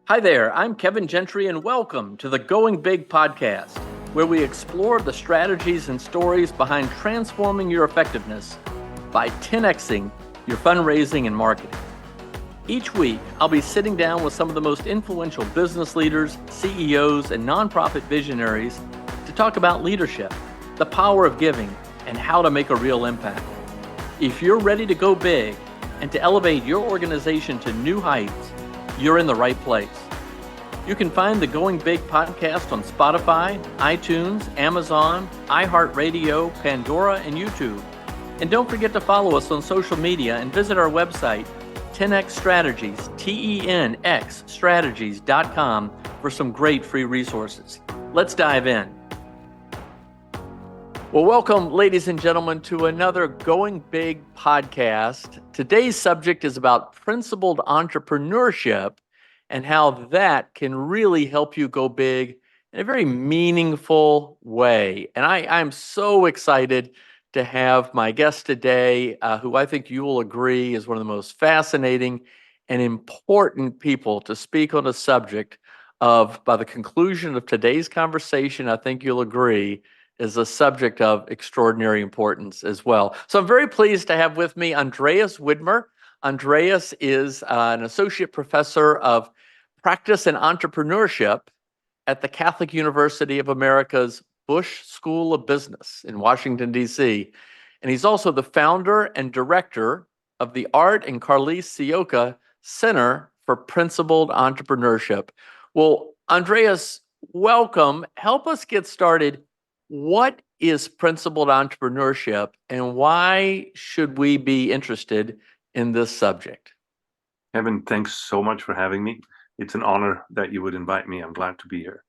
Hi there, I'm Kevin Gentry, and welcome to the Going Big podcast, where we explore the strategies and stories behind transforming your effectiveness by 10xing your fundraising and marketing. Each week, I'll be sitting down with some of the most influential business leaders, CEOs, and nonprofit visionaries to talk about leadership, the power of giving, and how to make a real impact. If you're ready to go big and to elevate your organization to new heights, you're in the right place. You can find the Going Big podcast on Spotify, iTunes, Amazon, iHeartRadio, Pandora, and YouTube. And don't forget to follow us on social media and visit our website, 10x Strategies, TENX Strategies.com, for some great free resources. Let's dive in. Well, welcome, ladies and gentlemen, to another Going Big podcast. Today's subject is about principled entrepreneurship and how that can really help you go big in a very meaningful way. And I'm so excited to have my guest today, who I think you will agree is one of the most fascinating and important people to speak on a subject of, by the conclusion of today's conversation, I think you'll agree, is a subject of extraordinary importance as well. So I'm very pleased to have with me Andreas Widmer. Andreas is an associate professor of practice and entrepreneurship at the Catholic University of America's Busch School of Business in Washington, D.C. And he's also the founder and director of the Art and Carlyse Ciocca Center for Principled Entrepreneurship. Well, Andreas, welcome. Help us get started. What is principled entrepreneurship, and why should we be interested in this subject? Kevin, thanks so much for having me. It's an honor that you would invite me. I'm glad to be here.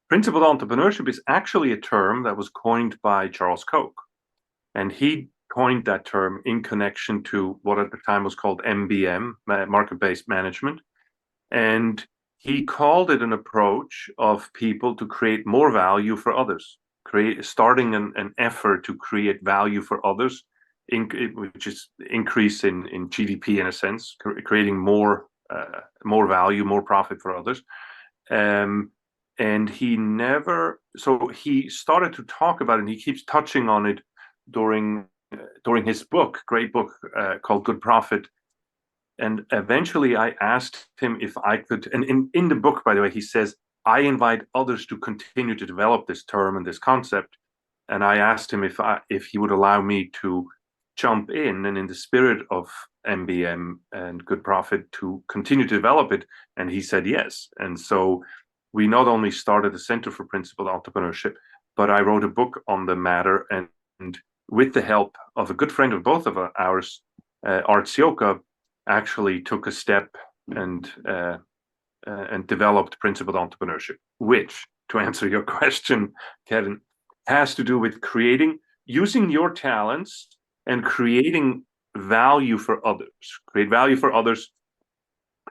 Principled entrepreneurship is actually a term that was coined by Charles Koch. And he coined that term in connection to what at the time was called MBM, market-based management. And he called it an approach of people to create more value for others, starting an effort to create value for others, which is increase in GDP in a sense, creating more value, more profit for others. And he started to talk about it, and he keeps touching on it during his great book called Good Profit. And eventually I asked him if I could, and in the book, by the way, he says, I invite others to continue to develop this term and this concept. And I asked him if he would allow me to jump in and in the spirit of MBM and Good Profit to continue to develop it. And he said yes. And so we not only started the Center for Principled Entrepreneurship, but I wrote a book on the matter. And with the help of a good friend of both of ours, Art Ciocca, actually took a step and developed principled entrepreneurship, which, to answer your question, Kevin, has to do with using your talents and creating value for others. Create value for others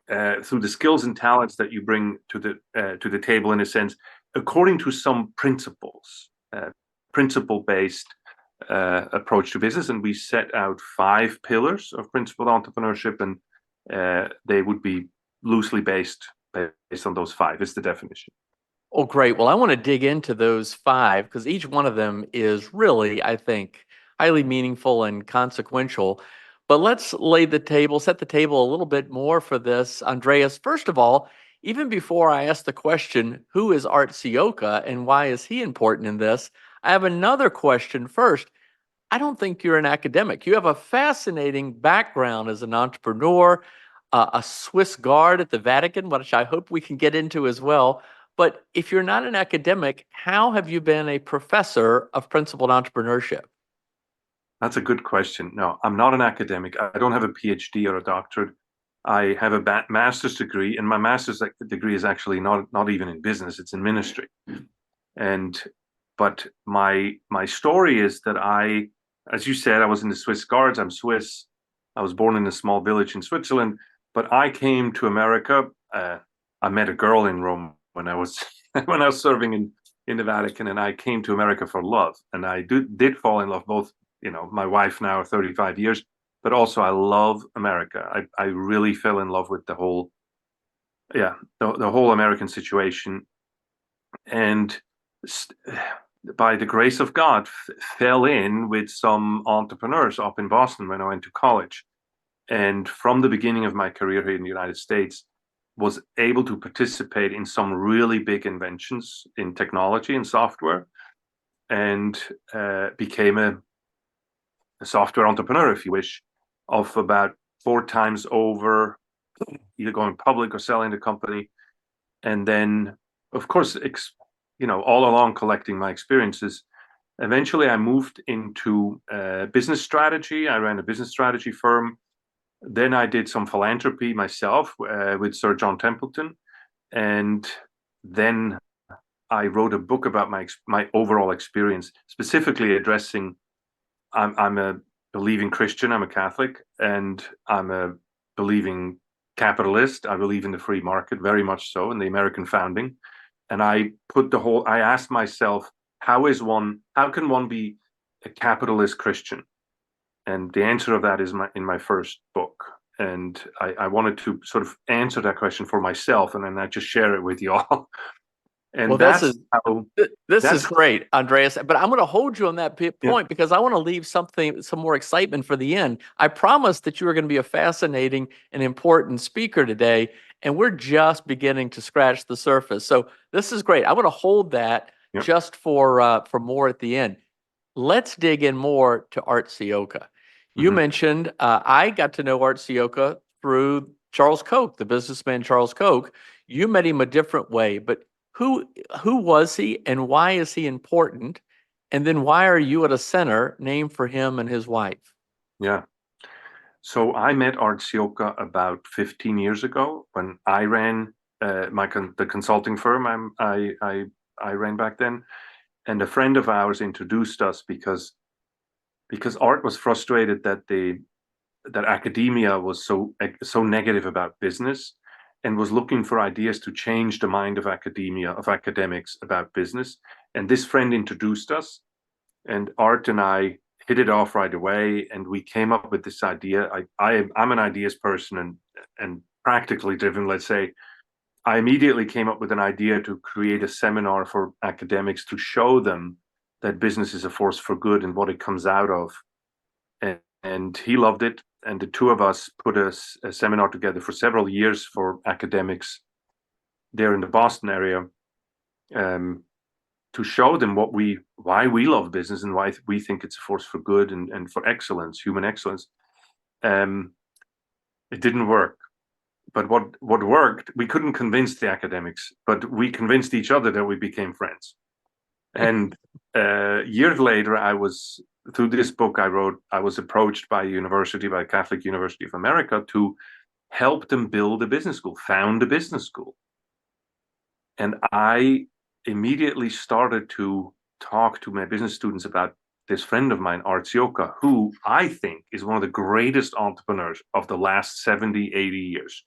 through the skills and talents that you bring to the table, in a sense, according to some principles, principle-based approach to business. And we set out 5 pillars of principled entrepreneurship, and they would be loosely based on those 5. It's the definition. Oh, great. Well, I want to dig into those 5 because each one of them is really, I think, highly meaningful and consequential. But let's set the table a little bit more for this. Andreas, first of all, even before I ask the question, who is Art Ciocca and why is he important in this? I have another question first. I don't think you're an academic. You have a fascinating background as an entrepreneur, a Swiss Guard at the Vatican, which I hope we can get into as well. But if you're not an academic, how have you been a professor of principled entrepreneurship? That's a good question. No, I'm not an academic. I don't have a PhD or a doctorate. I have a master's degree, and my master's degree is actually not even in business. It's in ministry. But my story is that as you said, I was in the Swiss Guards. I'm Swiss. I was born in a small village in Switzerland, but I came to America. I met a girl in Rome when I was serving in the Vatican, and I came to America for love. And I did fall in love, both, my wife now 35 years, but also I love America. I really fell in love with the whole yeah, the whole American situation, and by the grace of God, fell in with some entrepreneurs up in Boston when I went to college. And from the beginning of my career here in the United States, was able to participate in some really big inventions in technology and software, and became a software entrepreneur, if you wish, of about 4 times over, either going public or selling the company. And then, of course, all along collecting my experiences. Eventually, I moved into business strategy. I ran a business strategy firm. Then I did some philanthropy myself with Sir John Templeton, and then I wrote a book about my overall experience, specifically addressing. I'm a believing Christian. I'm a Catholic, and I'm a believing capitalist. I believe in the free market, very much so, in the American founding. And I asked myself, how can one be a capitalist Christian? And the answer of that is in my first book. And I wanted to sort of answer that question for myself, and then I just share it with you all. Well, And that's how this is that's great, Andreas. But I'm going to hold you on that yeah, point because I want to leave some more excitement for the end. I promised that you were going to be a fascinating and important speaker today, and we're just beginning to scratch the surface. So this is great. I want to hold that yeah. just for more at the end. Let's dig in more to Art Ciocca. You Mm-hmm. mentioned I got to know Art Ciocca through Charles Koch, the businessman Charles Koch. You met him a different way, but who who was he and why is he important? And then why are you at a center named for him and his wife? Yeah. So I met Art Ciocca about 15 years ago when I ran the consulting firm I ran back then, and a friend of ours introduced us because Art was frustrated that academia was so negative about business, and was looking for ideas to change the mind of academics about business. And this friend introduced us, and Art and I hit it off right away, and we came up with this idea. I'm an ideas person and practically driven, let's say. I immediately came up with an idea to create a seminar for academics to show them that business is a force for good and what it comes out of. And he loved it. And the two of us put a seminar together for several years for academics there in the Boston area, um, to show them why we love business and why we think it's a force for good and for excellence, human excellence. Um, it didn't work. But what worked, we couldn't convince the academics, but we convinced each other that we became friends. And years later, through this book I wrote, I was approached by Catholic University of America, to help them build a business school, found a business school. And I immediately started to talk to my business students about this friend of mine, Art Ciocca, who I think is one of the greatest entrepreneurs of the last 70, 80 years.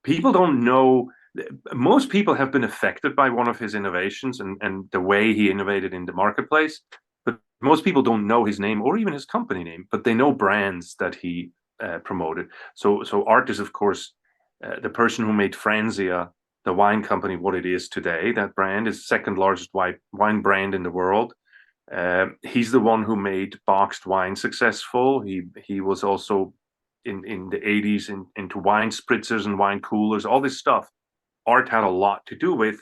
People don't know. Most people have been affected by one of his innovations and the way he innovated in the marketplace, but most people don't know his name or even his company name, but they know brands that he promoted. So Art is, of course, the person who made Franzia, the wine company, what it is today. That brand is the second largest wine brand in the world. He's the one who made boxed wine successful. He was also in the 80s into wine spritzers and wine coolers, all this stuff. Art had a lot to do with,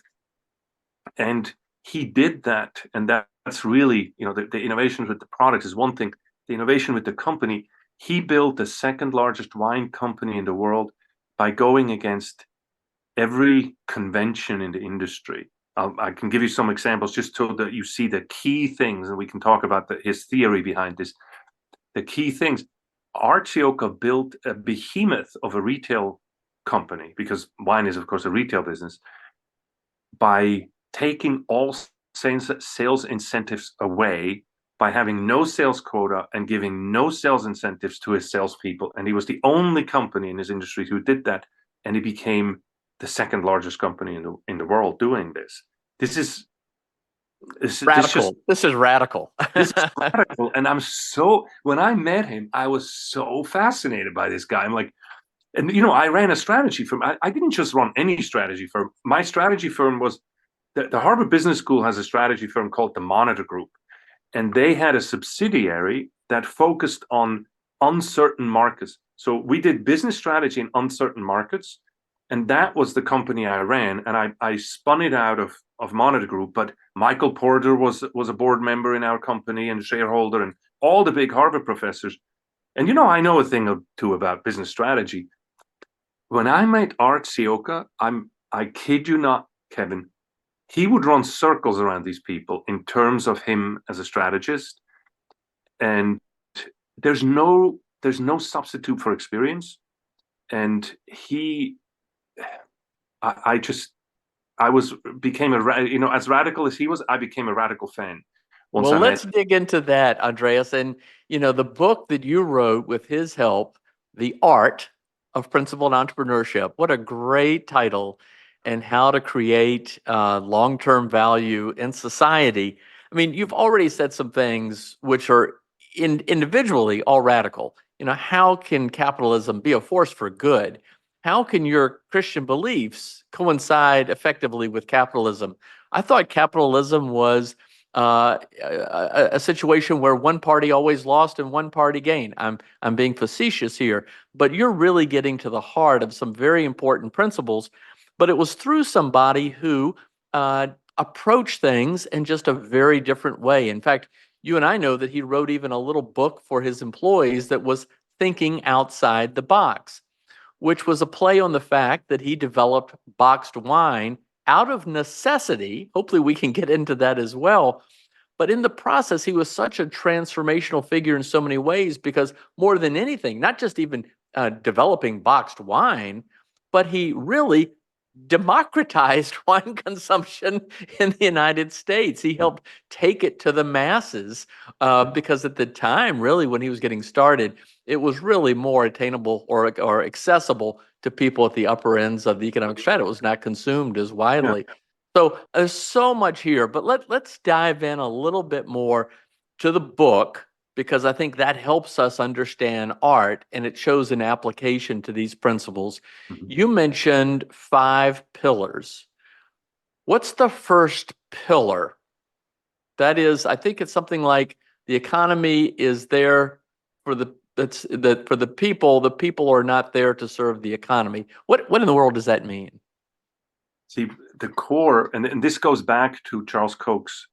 and he did that. And that's really, the innovations with the product is one thing. The innovation with the company, he built the second largest wine company in the world by going against every convention in the industry. I can give you some examples just so that you see the key things, and we can talk about his theory behind this. The key things. Art Ciocca built a behemoth of a retail company, because wine is, of course, a retail business, by taking all sales incentives away, by having no sales quota and giving no sales incentives to his salespeople. And he was the only company in his industry who did that. And he became the second largest company in the world doing this. This is Radical. This is radical. This is radical. And when I met him, I was so fascinated by this guy. I'm like, And, I ran a strategy firm. I didn't just run any strategy firm. My strategy firm was the Harvard Business School has a strategy firm called the Monitor Group. And they had a subsidiary that focused on uncertain markets. So we did business strategy in uncertain markets. And that was the company I ran. And I spun it out of Monitor Group. But Michael Porter was a board member in our company and shareholder, and all the big Harvard professors. And, I know a thing or two about business strategy. When I met Art Ciocca, I kid you not, Kevin, he would run circles around these people in terms of him as a strategist. And there's no substitute for experience. And I just became as radical as he was, I became a radical fan once Well, I met let's him. dig into that, Andreas. And, the book that you wrote with his help, The Art of Principled Entrepreneurship, what a great title, and how to create long-term value in society. I mean, you've already said some things which are individually all radical. How can capitalism be a force for good? How can your Christian beliefs coincide effectively with capitalism? I thought capitalism was a situation where one party always lost and one party gained. I'm being facetious here, but you're really getting to the heart of some very important principles. But it was through somebody who approached things in just a very different way. In fact, you and I know that he wrote even a little book for his employees that was thinking outside the box, which was a play on the fact that he developed boxed wine out of necessity. Hopefully, we can get into that as well. But in the process, he was such a transformational figure in so many ways because more than anything, not just even developing boxed wine, but he really democratized wine consumption in the United States. He helped take it to the masses because at the time, really, when he was getting started, it was really more attainable or accessible to people at the upper ends of the economic strata. It was not consumed as Yeah. widely. So there's so much here, but let's dive in a little bit more to the book because I think that helps us understand art and it shows an application to these principles. Mhm. You mentioned 5 pillars. What's the first pillar? That is, I think it's something like the economy is there for the people. The people are not there to serve the economy. What in the world does that mean? See, the core, and this goes back to Charles Koch's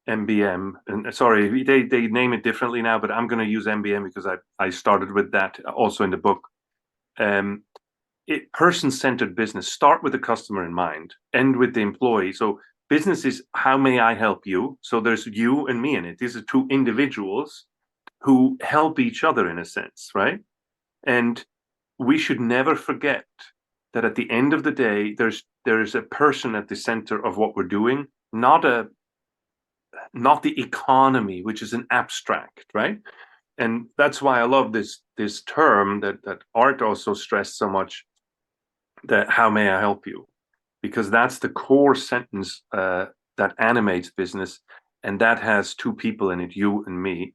MBM. And sorry, they name it differently now, but I'm going to use MBM because I started with that also in the book. Um, Person-centered business, start with the customer in mind, end with the employee. So business is how may I help you? So there's you and me in it. These are two individuals who help each other in a sense, right? And we should never forget that at the end of the day, there's a person at the center of what we're doing, not the economy, which is an abstract, right? And that's why I love this term that Art also stressed so much, that how may I help you? Because that's the core sentence that animates business, and that has two people in it, you and me.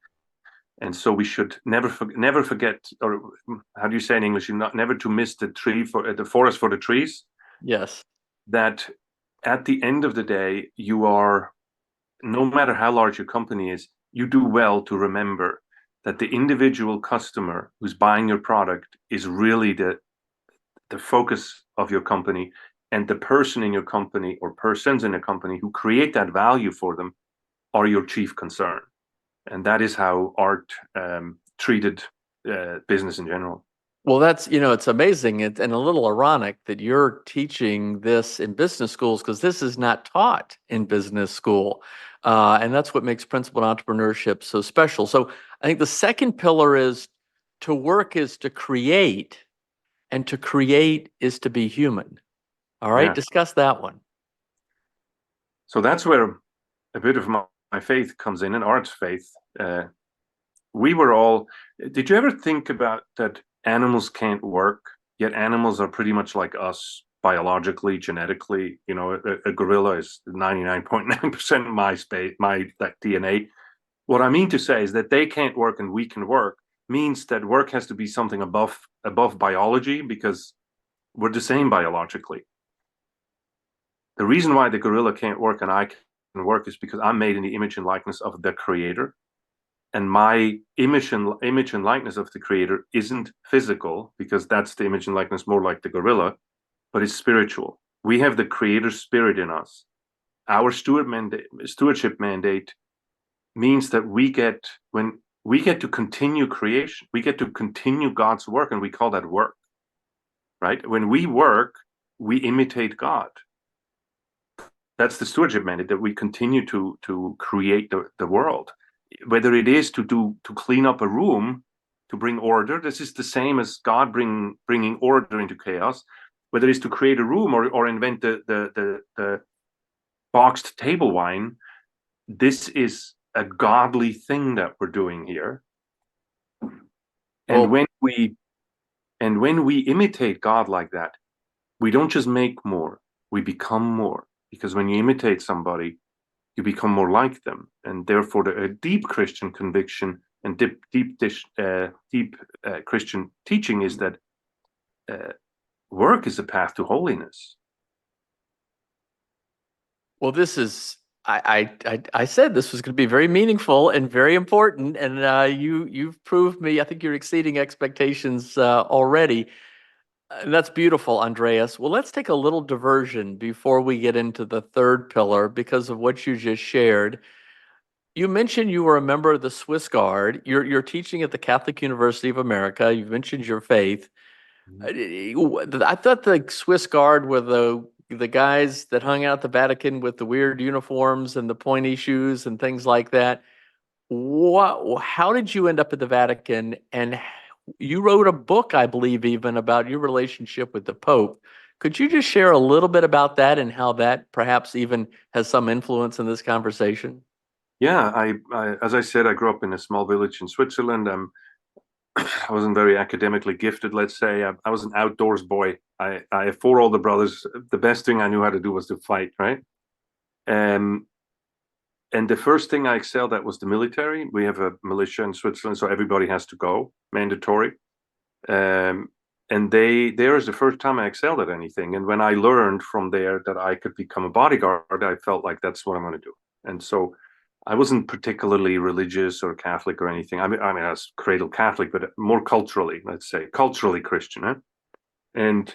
And so we should never forget, or how do you say in English? Never to miss the forest for the trees. Yes. That at the end of the day, you are, no matter how large your company is, you do well to remember that the individual customer who's buying your product is really the focus of your company, and the person in your company or persons in a company who create that value for them are your chief concern. And that is how Art treated business in general. Well, it's amazing and a little ironic that you're teaching this in business schools because this is not taught in business school. And that's what makes principled entrepreneurship so special. So I think the second pillar is to work is to create, and to create is to be human. All right, Yeah. discuss that one. So that's where a bit of my faith comes in, and Art's faith. We were all, did you ever think about that animals can't work, yet animals are pretty much like us biologically, genetically? A gorilla is 99.9% that DNA. What I mean to say is that they can't work and we can work, means that work has to be something above biology, because we're the same biologically. The reason why the gorilla can't work and I can work is because I'm made in the image and likeness of the creator. And my image and likeness of the creator isn't physical, because that's the image and likeness more like the gorilla, but it's spiritual. We have the creator's spirit in us. Our stewardship mandate means that when we get to continue creation, we get to continue God's work, and we call that work, right? When we work, we imitate God. That's the stewardship mandate, that we continue to create the world. Whether it is to clean up a room, to bring order, this is the same as God bringing order into chaos. Whether it's to create a room or invent the boxed table wine, this is a godly thing that we're doing here. And Well, when we imitate God like that, we don't just make more, we become more. Because when you imitate somebody, you become more like them. And therefore, a deep Christian conviction and deep Christian teaching is that work is a path to holiness. well, this is I said this was going to be very meaningful and very important, and you've proved me. I think you're exceeding expectations already. And that's beautiful, Andreas. Well, let's take a little diversion before we get into the third pillar because of what you just shared. You mentioned you were a member of the Swiss Guard. You're teaching at the Catholic University of America. You've mentioned your faith. I thought the Swiss Guard were the guys that hung out at the Vatican with the weird uniforms and the pointy shoes and things like that. How did you end up at the Vatican? And you wrote a book, I believe, even about your relationship with the Pope. Could you just share a little bit about that and how that perhaps even has some influence in this conversation? Yeah, as I said, I grew up in a small village in Switzerland. I wasn't very academically gifted, let's say. I was an outdoors boy. I have four older brothers. The best thing I knew how to do was to fight, right? Um, and the first thing I excelled at was the military. We have a militia in Switzerland, so everybody has to go, mandatory. Um, and there is the first time I excelled at anything. And when I learned from there that I could become a bodyguard, I felt like that's what I'm going to do. And so I wasn't particularly religious or Catholic or anything. I mean, I was cradle Catholic, but more culturally, let's say, culturally Christian. Huh? And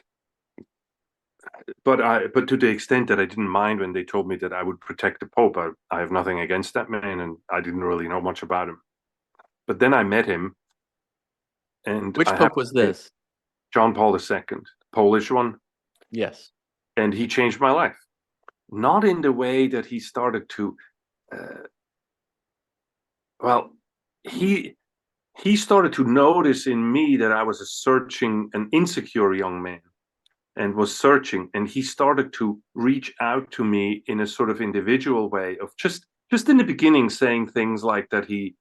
but to the extent that I didn't mind when they told me that I would protect the Pope, I have nothing against that man, and I didn't really know much about him. But then I met him, and Which I have Pope was to say, this? John Paul II, Polish one, Yes. and he changed my life. Not in the way that he started to, uh, well, he he started to notice in me that I was a searching, an insecure young man, and was searching, and he started to reach out to me in a sort of individual way of just in the beginning saying things like that he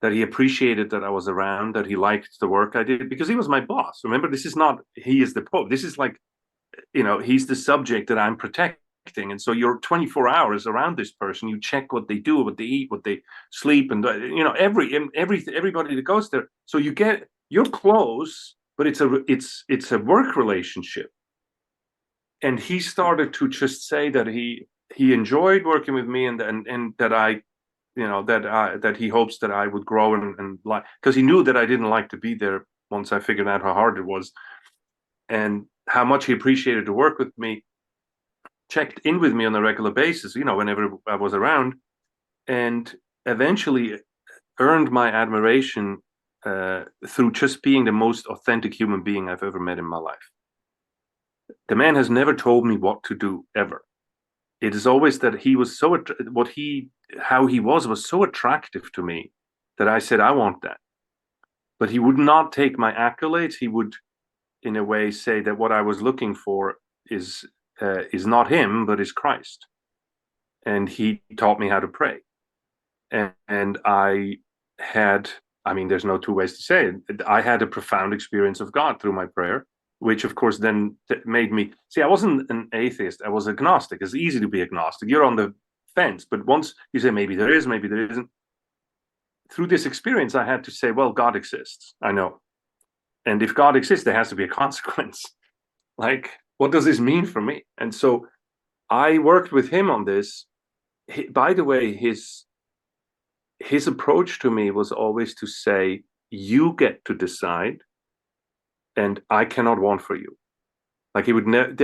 appreciated that I was around, that he liked the work I did, because he was my boss. Remember, this is not he is the Pope. This is like, he's the subject that I'm protecting. And so you're 24 hours around this person. You check what they do, what they eat, what they sleep, and everybody that goes there. So you're close, but it's a work relationship. And he started to just say that he enjoyed working with me, and that I that he hopes that I would grow and like, because he knew that I didn't like to be there once I figured out how hard it was, and how much he appreciated to work with me. Checked in with me on a regular basis, whenever I was around, and eventually earned my admiration through just being the most authentic human being I've ever met in my life. The man has never told me what to do, ever. It is always that he was how he was so attractive to me that I said, I want that. But he would not take my accolades. He would, in a way, say that what I was looking for is not him, but is Christ. And he taught me how to pray. And there's no two ways to say it. I had a profound experience of God through my prayer, which of course then made me see. I wasn't an atheist. I was agnostic. It's easy to be agnostic. You're on the fence, but once you say maybe there is, maybe there isn't, through this experience, I had to say, well, God exists. I know. And if God exists, there has to be a consequence. Like, what does this mean for me? And so I worked with him on this. By the way, his approach to me was always to say, you get to decide, and I cannot want for you. Like he would never,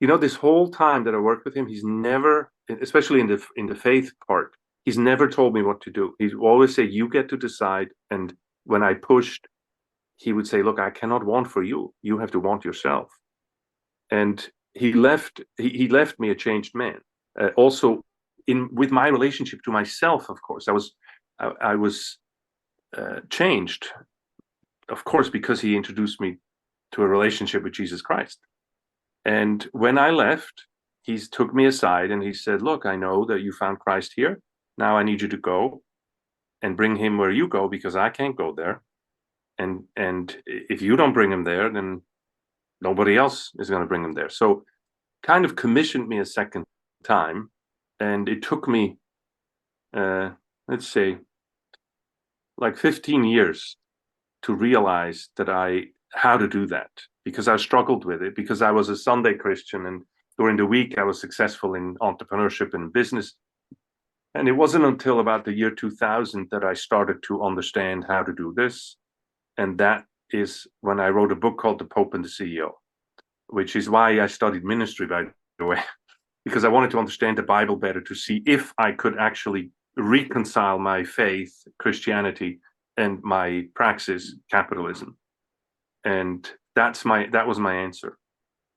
this whole time that I worked with him, he's never, especially in the faith part, he's never told me what to do. He'd always say, you get to decide. And when I pushed, he would say, look, I cannot want for you. You have to want yourself. And he left me a changed man. Also, with my relationship to myself, of course, I was changed, of course, because he introduced me to a relationship with Jesus Christ. And when I left, he took me aside and he said, look, I know that you found Christ here. Now I need you to go and bring him where you go, because I can't go there. And if you don't bring him there, then nobody else is going to bring him there. So kind of commissioned me a second time. And it took me, let's say, like 15 years to realize how to do that, because I struggled with it, because I was a Sunday Christian and during the week I was successful in entrepreneurship and business. And it wasn't until about the year 2000 that I started to understand how to do this. And that is when I wrote a book called The Pope and the CEO, which is why I studied ministry, by the way, because I wanted to understand the Bible better, to see if I could actually reconcile my faith, Christianity, and my praxis, capitalism. And that was my answer.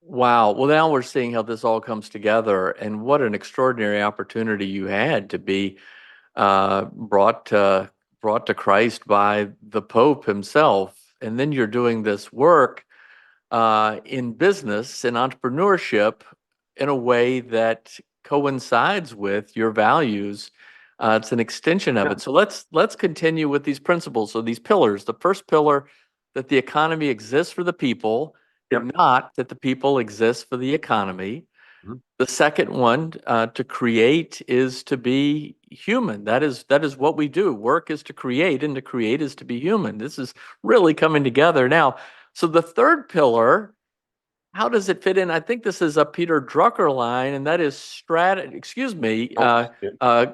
Wow. Well, now we're seeing how this all comes together, and what an extraordinary opportunity you had to be brought to Christ by the Pope himself, and then you're doing this work in business and entrepreneurship in a way that coincides with your values. It's an extension of it. So let's continue with these principles. So these pillars. The first pillar, that the economy exists for the people, Yep. not that the people exist for the economy. Mm-hmm. The second one, to create, is to be human. That is what we do. Work is to create, and to create is to be human. This is really coming together now. So the third pillar, how does it fit in? I think this is a Peter Drucker line, and that is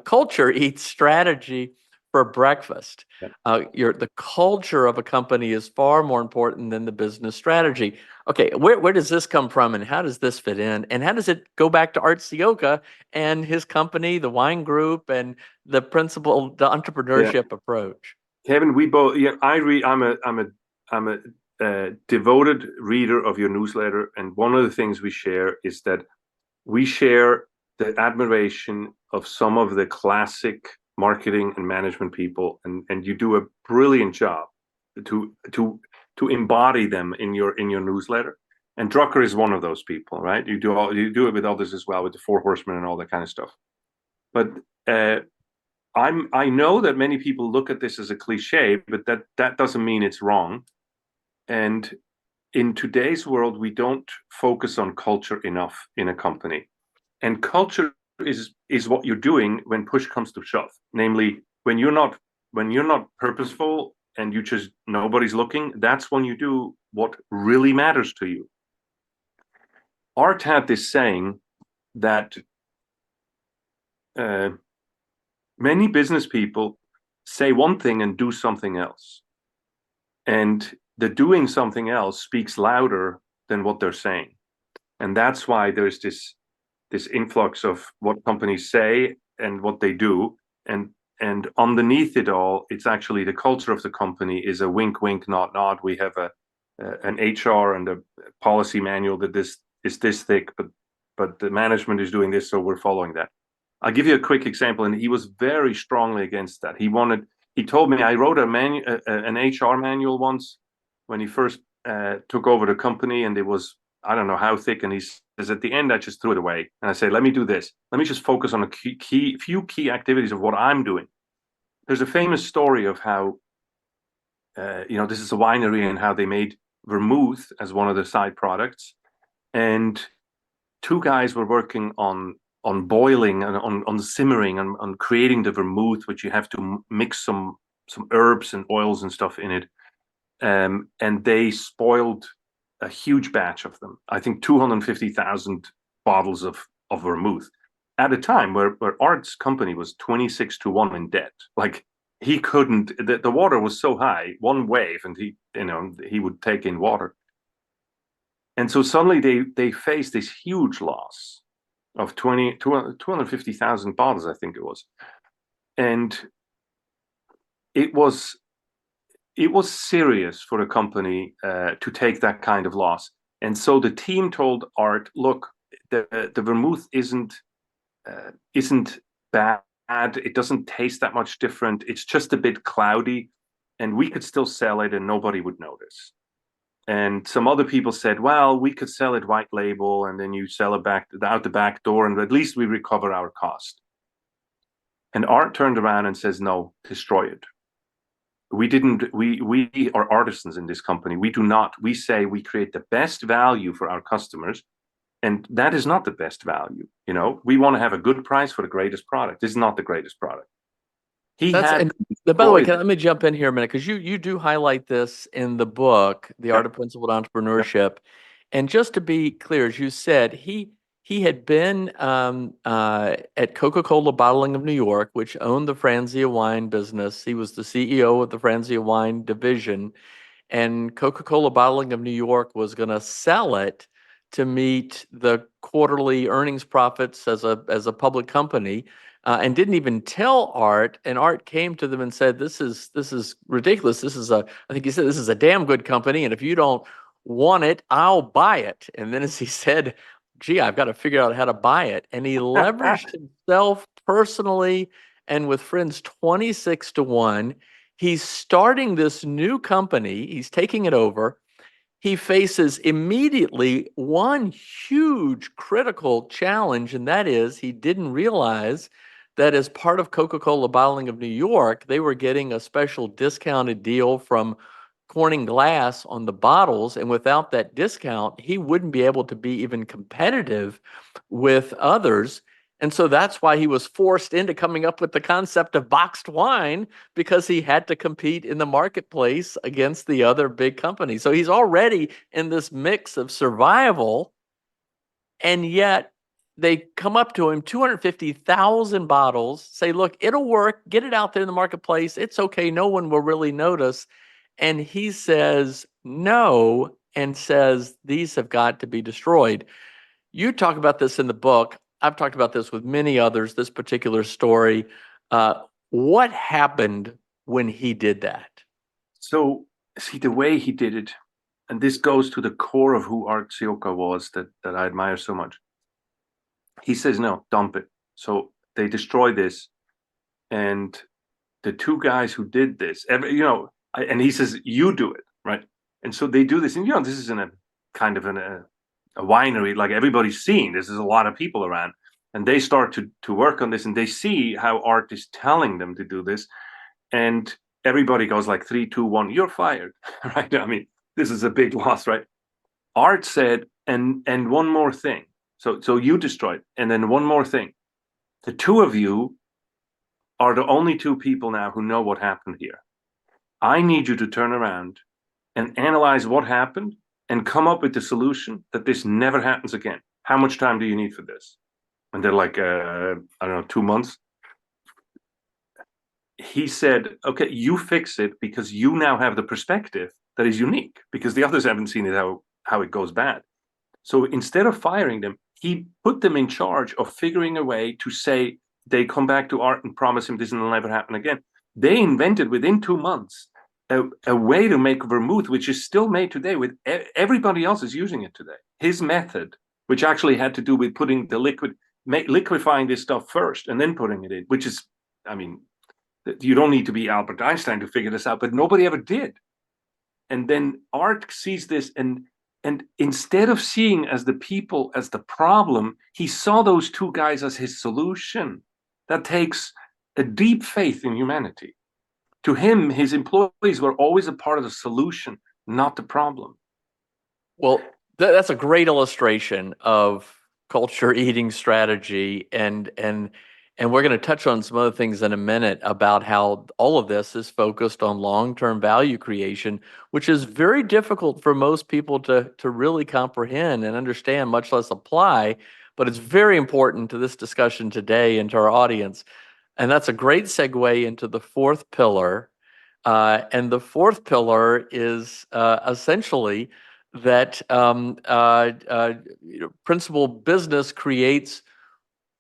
culture eats strategy for breakfast. Yep. The culture of a company is far more important than the business strategy. Okay, where does this come from, and how does this fit in, and how does it go back to Art Ciocca and his company, the wine group, and the entrepreneurship approach? Kevin, we both. Yeah, I'm a devoted reader of your newsletter, and one of the things we share is that we share the admiration of some of the classic marketing and management people, and you do a brilliant job to embody them in your newsletter. And Drucker is one of those people, right? You do it with others as well, with the Four Horsemen and all that kind of stuff. But I know that many people look at this as a cliche, but that doesn't mean it's wrong. And in today's world, we don't focus on culture enough in a company. And culture is what you're doing when push comes to shove. Namely, when you're not purposeful and you just nobody's looking, that's when you do what really matters to you. Art had this saying that many business people say one thing and do something else. And the doing something else speaks louder than what they're saying. And that's why there's this influx of what companies say and what they do. And underneath it all, it's actually the culture of the company is a wink, wink, nod, nod. We have an HR and a policy manual that is this thick, but the management is doing this, so we're following that. I'll give you a quick example, and he was very strongly against that. He told me, I wrote an HR manual once when he first took over the company, and it was, I don't know how thick, and he says, at the end, I just threw it away. And I say, let me do this. Let me just focus on a few key activities of what I'm doing. There's a famous story of how, this is a winery and how they made vermouth as one of the side products. And two guys were working on boiling and on simmering and on creating the vermouth, which you have to mix some some herbs and oils and stuff in it, and they spoiled a huge batch of them. I think 250,000 bottles of vermouth at a time where Art's company was 26-1 in debt. Like he couldn't. The water was so high, one wave, and he would take in water. And so suddenly they faced this huge loss of 250,000 bottles, I think it was. And it was serious for a company to take that kind of loss. And so the team told Art, look, the vermouth isn't bad. It doesn't taste that much different. It's just a bit cloudy, and we could still sell it and nobody would notice. And some other people said, well, we could sell it white label and then you sell it back out the back door and at least we recover our cost. And Art turned around and says, no, destroy it. We are artisans in this company. We say we create the best value for our customers. And that is not the best value. We want to have a good price for the greatest product. This is not the greatest product. By the way, let me jump in here a minute, because you do highlight this in the book, The Art of Principled Entrepreneurship. And just to be clear, as you said, he had been at Coca-Cola Bottling of New York, which owned the Franzia wine business. He was the CEO of the Franzia wine division, and Coca-Cola Bottling of New York was going to sell it to meet the quarterly earnings profits as a public company. And didn't even tell Art, and Art came to them and said, "This is ridiculous. I think he said, this is a damn good company, and if you don't want it, I'll buy it." And then as he said, "Gee, I've got to figure out how to buy it," and he leveraged himself personally and with friends 26-1. He's starting this new company. He's taking it over. He faces immediately one huge critical challenge, and that is he didn't realize that as part of Coca-Cola Bottling of New York, they were getting a special discounted deal from Corning Glass on the bottles. And without that discount, he wouldn't be able to be even competitive with others. And so that's why he was forced into coming up with the concept of boxed wine, because he had to compete in the marketplace against the other big companies. So he's already in this mix of survival, and yet they come up to him, 250,000 bottles, say, look, it'll work, get it out there in the marketplace. It's okay. No one will really notice. And he says no, and says these have got to be destroyed. You talk about this in the book. I've talked about this with many others, this particular story. What happened when he did that? So, see, the way he did it, and this goes to the core of who Art Ciocca was that I admire so much. He says, no, dump it. So they destroy this. And the two guys who did this, and he says, you do it, right? And so they do this. And, this is in a kind of a winery, like everybody's seeing. This is a lot of people around. And they start to work on this, and they see how Art is telling them to do this. And everybody goes like 3, 2, 1, you're fired, right? I mean, this is a big loss, right? Art said, and one more thing. So you destroyed. And then one more thing. The two of you are the only two people now who know what happened here. I need you to turn around and analyze what happened and come up with the solution that this never happens again. How much time do you need for this? And they're like, I don't know, 2 months. He said, okay, you fix it, because you now have the perspective that is unique, because the others haven't seen it how it goes bad. So instead of firing them, he put them in charge of figuring a way to say, they come back to Art and promise him this will never happen again. They invented within 2 months a way to make vermouth, which is still made today. With everybody else is using it today. His method, which actually had to do with putting the liquefying this stuff first and then putting it in, which is, I mean, you don't need to be Albert Einstein to figure this out, but nobody ever did. And then Art sees this, and instead of seeing as the people as the problem, he saw those two guys as his solution. That takes a deep faith in humanity. To him, his employees were always a part of the solution, not the problem. Well, that's a great illustration of culture eating strategy, and And we're going to touch on some other things in a minute about how all of this is focused on long-term value creation, which is very difficult for most people to really comprehend and understand, much less apply. But it's very important to this discussion today and to our audience. And that's a great segue into the fourth pillar. And the fourth pillar is essentially that principal business creates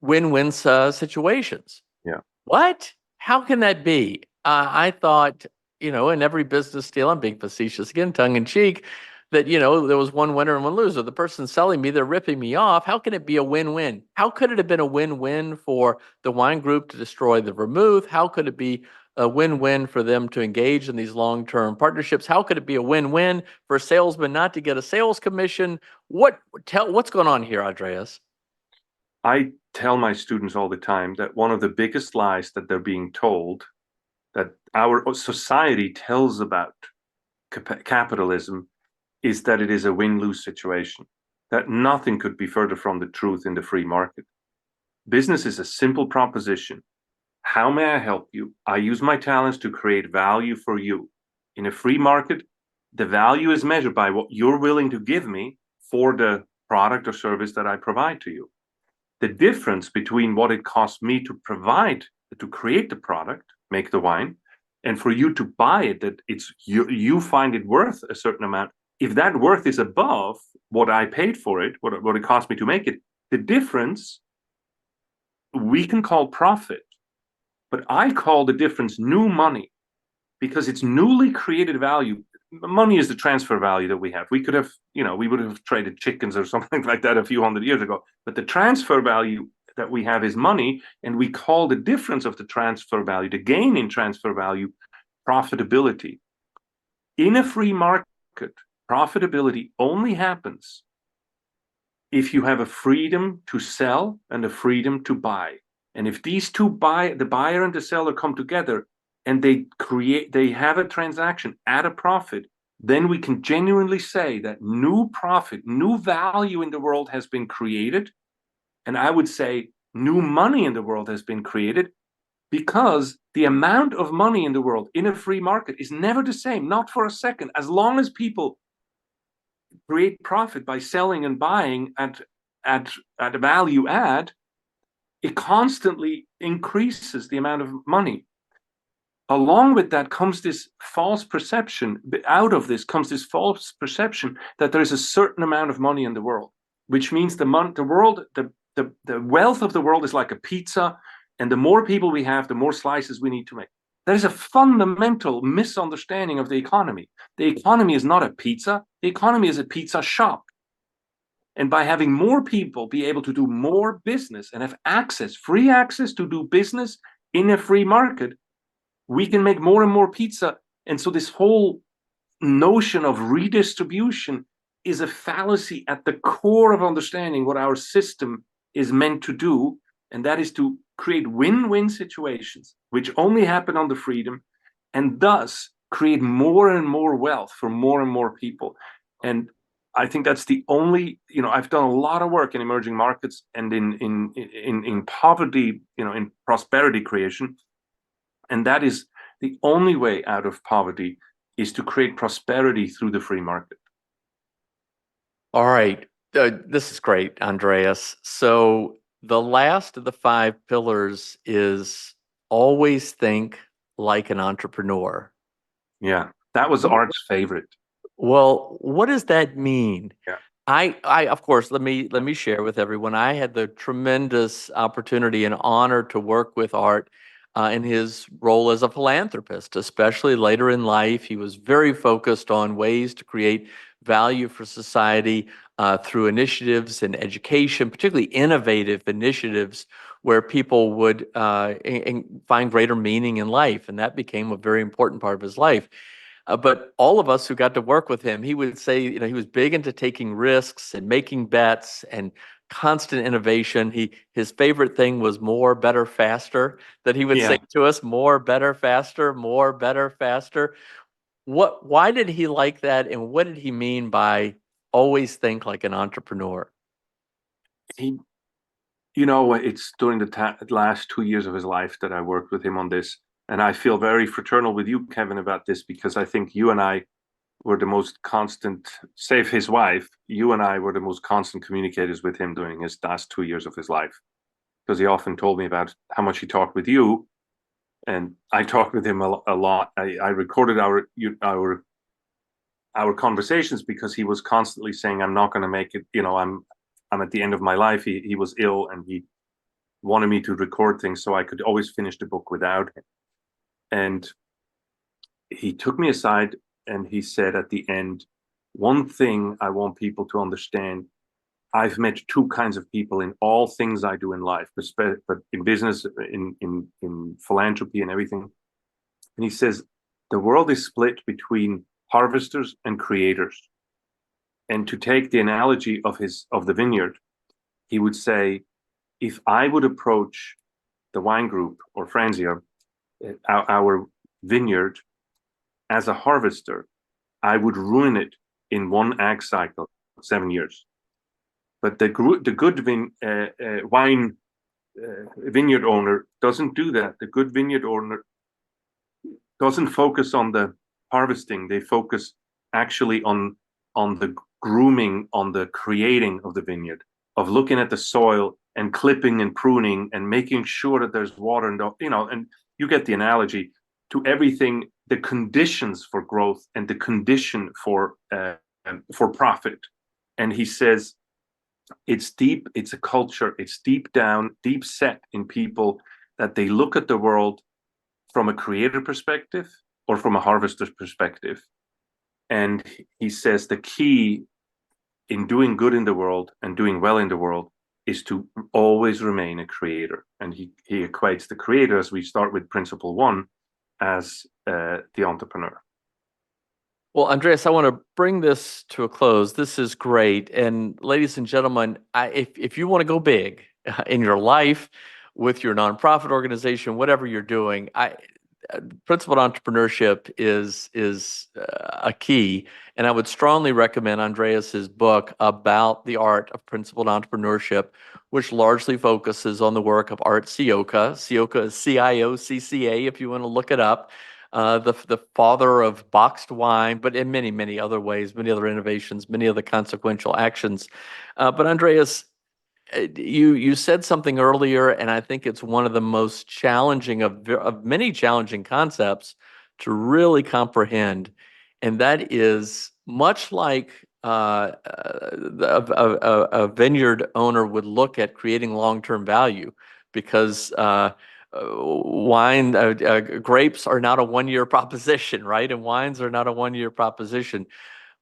win-win situations. Yeah. What? How can that be? I thought, in every business deal, I'm being facetious again, tongue in cheek, that, there was one winner and one loser. The person selling me, they're ripping me off. How can it be a win-win? How could it have been a win-win for the wine group to destroy the vermouth? How could it be a win-win for them to engage in these long-term partnerships? How could it be a win-win for a salesman not to get a sales commission? What's going on here, Andreas? I tell my students all the time that one of the biggest lies that they're being told, that our society tells about capitalism, is that it is a win-lose situation, that nothing could be further from the truth in the free market. Business is a simple proposition. How may I help you? I use my talents to create value for you. In a free market, the value is measured by what you're willing to give me for the product or service that I provide to you. The difference between what it costs me to provide, to create the product, make the wine, and for you to buy it, that it's you find it worth a certain amount. If that worth is above what I paid for it, what it cost me to make it, the difference we can call profit, but I call the difference new money, because it's newly created value. Money is the transfer value that we have. We could have, we would have traded chickens or something like that a few hundred years ago. But the transfer value that we have is money, and we call the difference of the transfer value, the gain in transfer value, profitability. In a free market, profitability only happens if you have a freedom to sell and a freedom to buy. And if these two the buyer and the seller come together, and they have a transaction at a profit, then we can genuinely say that new profit, new value in the world has been created. And I would say new money in the world has been created, because the amount of money in the world in a free market is never the same, not for a second. As long as people create profit by selling and buying at a value add, it constantly increases the amount of money. Along with that comes this false perception. Out of this comes this false perception that there is a certain amount of money in the world, which means the wealth of the world is like a pizza, and the more people we have, the more slices we need to make. That is a fundamental misunderstanding of the economy. The economy is not a pizza. The economy is a pizza shop. And by having more people be able to do more business and have free access to do business in a free market, we can make more and more pizza. And so this whole notion of redistribution is a fallacy at the core of understanding what our system is meant to do. And that is to create win-win situations, which only happen on the freedom, and thus create more and more wealth for more and more people. And I think that's the only, I've done a lot of work in emerging markets and in poverty, in prosperity creation. And that is the only way out of poverty, is to create prosperity through the free market. All right. This is great, Andreas. So the last of the 5 pillars is always think like an entrepreneur. Yeah, that was Art's favorite. Well, what does that mean? Yeah. I of course, let me share with everyone. I had the tremendous opportunity and honor to work with Art in his role as a philanthropist, especially later in life. He was very focused on ways to create value for society through initiatives in education, particularly innovative initiatives where people would find greater meaning in life. And that became a very important part of his life. But all of us who got to work with him, he would say, he was big into taking risks and making bets and constant innovation. His favorite thing was more, better, faster, that he would say to us, more, better, faster, more, better, faster. Why did he like that? And what did he mean by always think like an entrepreneur? It's during the last 2 years of his life that I worked with him on this. And I feel very fraternal with you, Kevin, about this, because I think you and I were the most constant, save his wife, you and I were the most constant communicators with him during his last 2 years of his life. Because he often told me about how much he talked with you. And I talked with him a lot. I recorded our conversations because he was constantly saying, I'm not going to make it. I'm at the end of my life. He was ill and he wanted me to record things so I could always finish the book without him. And he took me aside and he said at the end, one thing I want people to understand, I've met two kinds of people in all things I do in life, but in business, in philanthropy and everything. And he says, the world is split between harvesters and creators. And to take the analogy of the vineyard, he would say, if I would approach the wine group or Franzia, our vineyard, as a harvester, I would ruin it in one ag cycle, 7 years. But the good wine vineyard owner doesn't do that. The good vineyard owner doesn't focus on the harvesting. They focus actually on the grooming, on the creating of the vineyard, of looking at the soil and clipping and pruning and making sure that there's water and you get the analogy to everything, the conditions for growth and the condition for profit. And he says it's deep, it's a culture, it's deep down, deep set in people that they look at the world from a creator perspective or from a harvester's perspective. And he says the key in doing good in the world and doing well in the world is to always remain a creator. And he equates the creator, as we start with principle one, as the entrepreneur. Well, Andreas, I want to bring this to a close. This is great. And ladies and gentlemen, if you want to go big in your life, with your nonprofit organization, whatever you're doing, principled entrepreneurship is a key. And I would strongly recommend Andreas's book about the art of principled entrepreneurship, which largely focuses on the work of Art Ciocca. Ciocca is Ciocca, if you want to look it up. The father of boxed wine, but in many, many other ways, many other innovations, many other consequential actions. But Andreas, you said something earlier, and I think it's one of the most challenging of many challenging concepts to really comprehend, and that is much like a vineyard owner would look at creating long-term value, because grapes are not a one-year proposition, right? And wines are not a one-year proposition.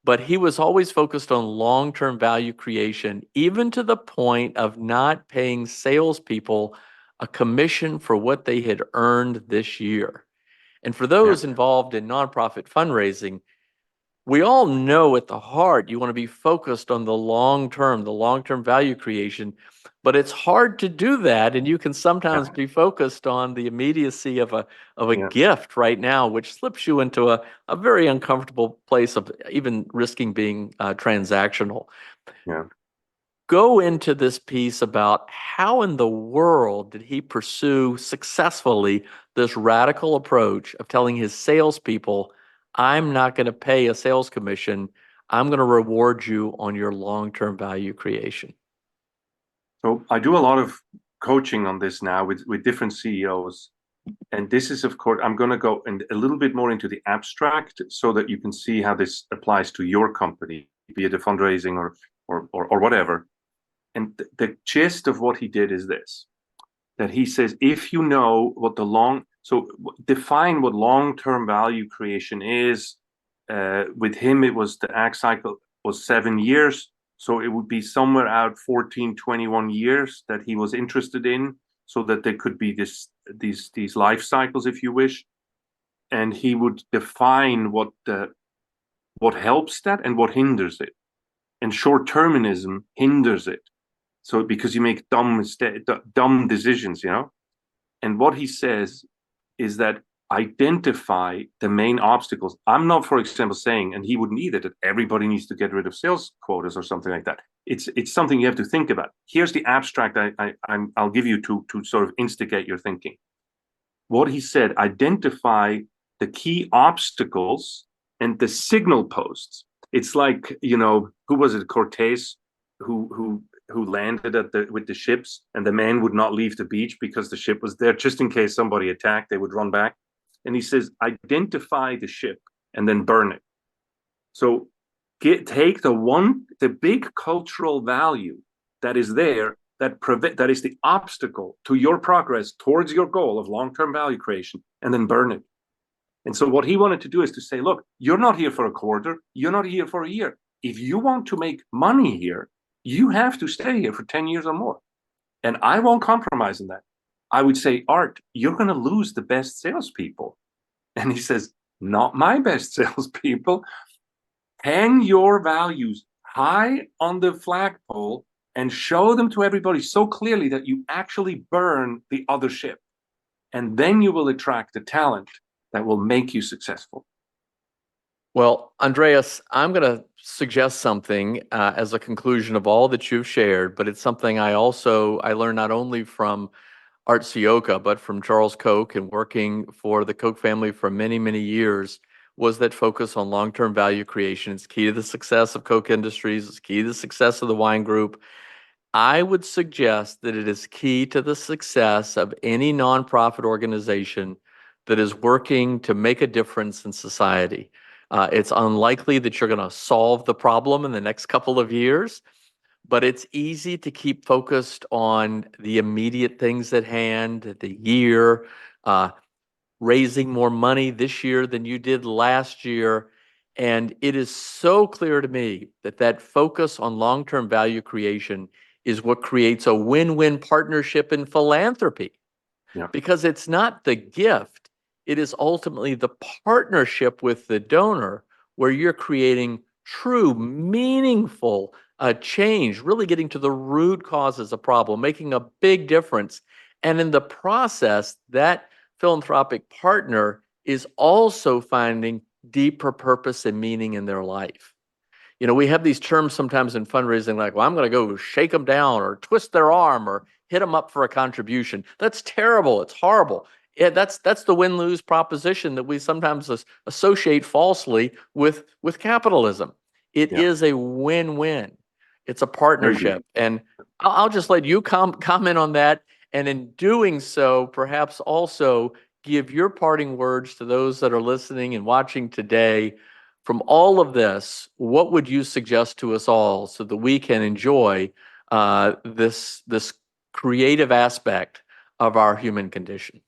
But he was always focused on long-term value creation, even to the point of not paying salespeople a commission for what they had earned this year. And for Yeah. those involved in nonprofit fundraising, we all know at the heart you want to be focused on the long-term value creation, but it's hard to do that, and you can sometimes Yeah. be focused on the immediacy of a Yeah. gift right now, which slips you into a very uncomfortable place of even risking being transactional. Yeah. Go into this piece about how in the world did he pursue successfully this radical approach of telling his salespeople, I'm not going to pay a sales commission. I'm going to reward you on your long-term value creation. So I do a lot of coaching on this now with different CEOs. And this is, of course, I'm going to go a little bit more into the abstract so that you can see how this applies to your company, be it a fundraising or whatever. And the gist of what he did is this, that he says, if you know what define what long-term value creation is. With him, it was the ag cycle was 7 years. So it would be somewhere out 14, 21 years that he was interested in, so that there could be these life cycles, if you wish. And he would define what helps that and what hinders it. And short-termism hinders it. So because you make dumb decisions, And what he says is that identify the main obstacles. I'm not, for example, saying, and he wouldn't either, that everybody needs to get rid of sales quotas or something like that. it's something you have to think about. Here's the abstract I'll give you to sort of instigate your thinking. What he said: identify the key obstacles and the signal posts. It's like, who was it? Cortez, who landed with the ships, and the men would not leave the beach because the ship was there, just in case somebody attacked. They would run back. And he says, identify the ship and then burn it. So take the big cultural value that is there, that is the obstacle to your progress towards your goal of long-term value creation, and then burn it. And so what he wanted to do is to say, look, you're not here for a quarter, you're not here for a year. If you want to make money here, you have to stay here for 10 years or more. And I won't compromise on that. I would say, Art, you're going to lose the best salespeople. And he says, not my best salespeople. Hang your values high on the flagpole and show them to everybody so clearly that you actually burn the other ship. And then you will attract the talent that will make you successful. Well, Andreas, I'm going to suggest something as a conclusion of all that you've shared, but it's something I learned not only from Art Ciocca, but from Charles Koch, and working for the Koch family for many, many years, was that focus on long-term value creation. It's key to the success of Koch Industries. It's key to the success of the wine group. I would suggest that it is key to the success of any nonprofit organization that is working to make a difference in society. It's unlikely that you're going to solve the problem in the next couple of years, but it's easy to keep focused on the immediate things at hand, the year, raising more money this year than you did last year. And it is so clear to me that focus on long-term value creation is what creates a win-win partnership in philanthropy. Yeah. Because it's not the gift, it is ultimately the partnership with the donor where you're creating true, meaningful change, really getting to the root causes of problem, making a big difference. And in the process, that philanthropic partner is also finding deeper purpose and meaning in their life. We have these terms sometimes in fundraising like, well, I'm going to go shake them down or twist their arm or hit them up for a contribution. That's terrible. It's horrible. Yeah, that's the win-lose proposition that we sometimes associate falsely with capitalism. It is a win-win. It's a partnership. And I'll just let you comment on that. And in doing so, perhaps also give your parting words to those that are listening and watching today. From all of this, what would you suggest to us all so that we can enjoy this creative aspect of our human condition?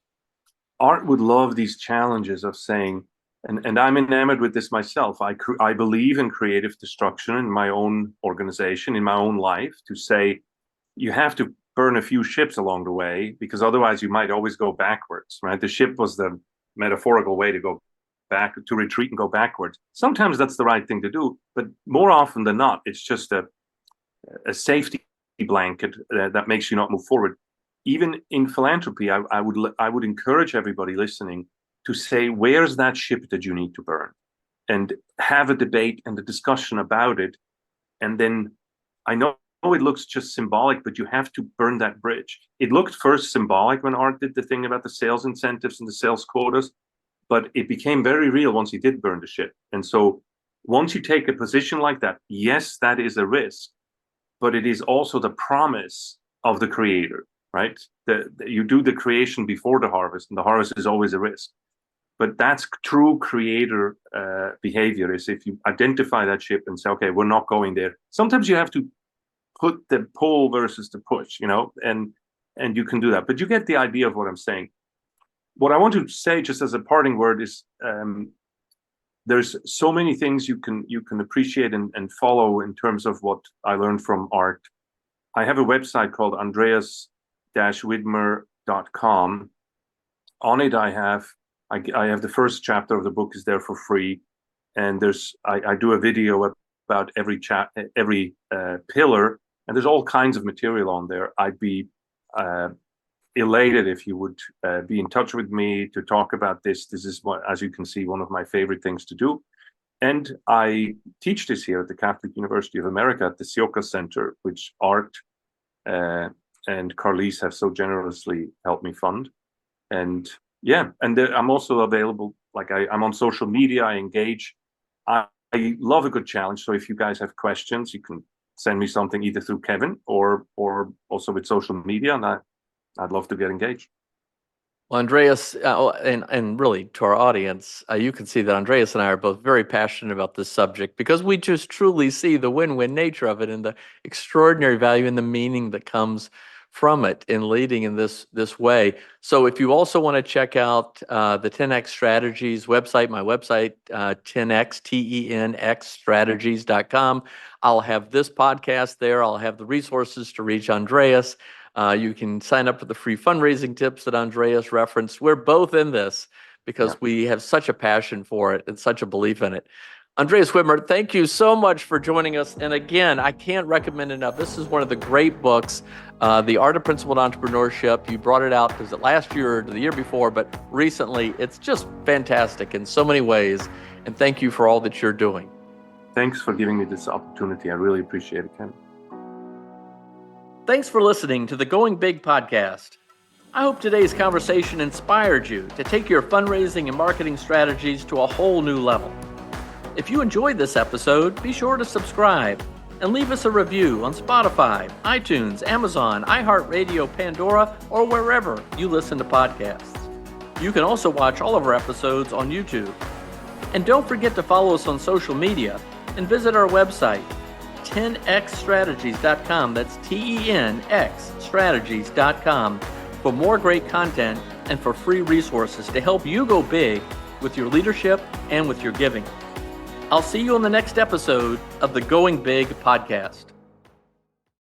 Art would love these challenges of saying, and I'm enamored with this myself. I believe in creative destruction in my own organization, in my own life, to say you have to burn a few ships along the way, because otherwise you might always go backwards, right? The ship was the metaphorical way to go back, to retreat and go backwards. Sometimes that's the right thing to do, but more often than not, it's just a safety blanket that makes you not move forward. Even in philanthropy, I would encourage everybody listening to say, where's that ship that you need to burn? And have a debate and a discussion about it. And then I know it looks just symbolic, but you have to burn that bridge. It looked first symbolic when Art did the thing about the sales incentives and the sales quotas, but it became very real once he did burn the ship. And so once you take a position like that, yes, that is a risk, but it is also the promise of the creator, right? You do the creation before the harvest, and the harvest is always a risk. But that's true creator behavior, is if you identify that ship and say, okay, we're not going there. Sometimes you have to put the pull versus the push, and you can do that. But you get the idea of what I'm saying. What I want to say, just as a parting word, is there's so many things you can appreciate and follow in terms of what I learned from Art. I have a website called andreas-widmer.com. On it, I have the first chapter of the book is there for free, and I do a video about every pillar, and there's all kinds of material on there. I'd be elated if you would be in touch with me to talk about this. This is, as you can see, one of my favorite things to do. And I teach this here at the Catholic University of America at the Ciocca Center, which Art and Carlyse have so generously helped me fund. And yeah, and I'm also available, like I'm on social media, I engage. I love a good challenge. So if you guys have questions, you can send me something either through Kevin or also with social media, and I'd love to get engaged. Well, Andreas, and really to our audience, you can see that Andreas and I are both very passionate about this subject because we just truly see the win-win nature of it and the extraordinary value and the meaning that comes from it in leading in this way. So if you also want to check out the 10X Strategies website, my website, 10X, TENX strategies.com, I'll have this podcast there. I'll have the resources to reach Andreas. You can sign up for the free fundraising tips that Andreas referenced. We're both in this because we have such a passion for it and such a belief in it. Andreas Widmer, thank you so much for joining us. And again, I can't recommend enough. This is one of the great books, The Art of Principled Entrepreneurship. You brought it out, was it last year or the year before, but recently. It's just fantastic in so many ways. And thank you for all that you're doing. Thanks for giving me this opportunity. I really appreciate it, Ken. Thanks for listening to the Going Big podcast. I hope today's conversation inspired you to take your fundraising and marketing strategies to a whole new level. If you enjoyed this episode, be sure to subscribe and leave us a review on Spotify, iTunes, Amazon, iHeartRadio, Pandora, or wherever you listen to podcasts. You can also watch all of our episodes on YouTube. And don't forget to follow us on social media and visit our website, 10xstrategies.com. That's TENX strategies.com for more great content and for free resources to help you go big with your leadership and with your giving. I'll see you on the next episode of the Going Big podcast.